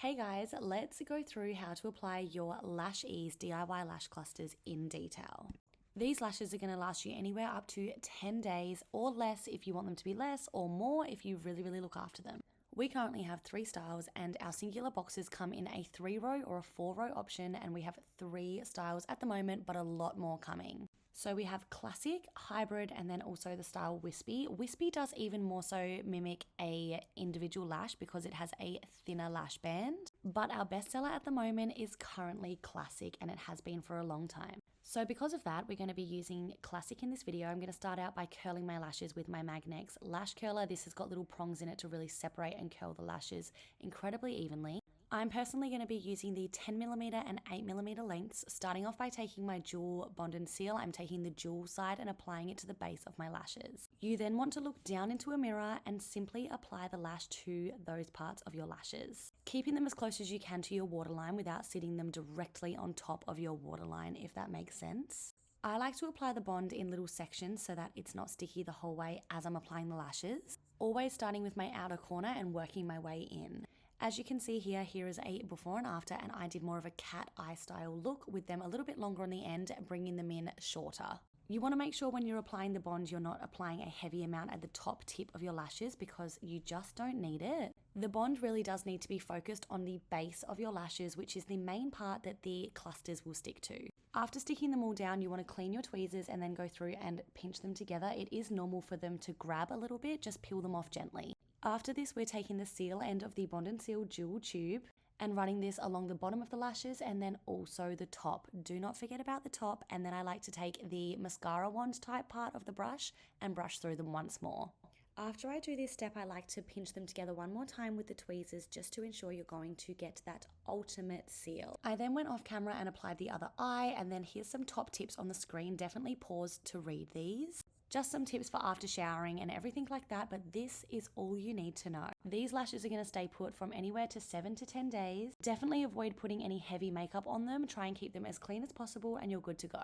Hey guys, let's go through how to apply your Lash Ease DIY lash clusters in detail. These lashes are going to last you anywhere up to 10 days or less if you want them to be less, or more if you really look after them. We currently have 3 styles and our singular boxes come in a 3-row or a 4-row option, and we have 3 styles at the moment, but a lot more coming. So we have classic, hybrid, and then also the style wispy. Wispy does even more so mimic a individual lash because it has a thinner lash band. But our bestseller at the moment is currently classic, and it has been for a long time. So because of that, we're going to be using classic in this video. I'm going to start out by curling my lashes with my Magnex lash curler. This has got little prongs in it to really separate and curl the lashes incredibly evenly. I'm personally going to be using the 10mm and 8mm lengths, starting off by taking my jewel bond and seal. I'm taking the jewel side and applying it to the base of my lashes. You then want to look down into a mirror and simply apply the lash to those parts of your lashes, keeping them as close as you can to your waterline without sitting them directly on top of your waterline, if that makes sense. I like to apply the bond in little sections so that it's not sticky the whole way as I'm applying the lashes, always starting with my outer corner and working my way in. As you can see here is a before and after, and I did more of a cat eye style look with them a little bit longer on the end, bringing them in shorter. You want to make sure when you're applying the bond, you're not applying a heavy amount at the top tip of your lashes because you just don't need it. The bond really does need to be focused on the base of your lashes, which is the main part that the clusters will stick to. After sticking them all down, you want to clean your tweezers and then go through and pinch them together. It is normal for them to grab a little bit, just peel them off gently. After this, we're taking the seal end of the bond and seal jewel tube and running this along the bottom of the lashes and then also the top. Do not forget about the top. And then I like to take the mascara wand type part of the brush and brush through them once more. After I do this step, I like to pinch them together one more time with the tweezers just to ensure you're going to get that ultimate seal. I then went off camera and applied the other eye, and then here's some top tips on the screen. Definitely pause to read these. Just some tips for after showering and everything like that, but this is all you need to know. These lashes are going to stay put from anywhere to 7 to 10 days. Definitely avoid putting any heavy makeup on them. Try and keep them as clean as possible and you're good to go.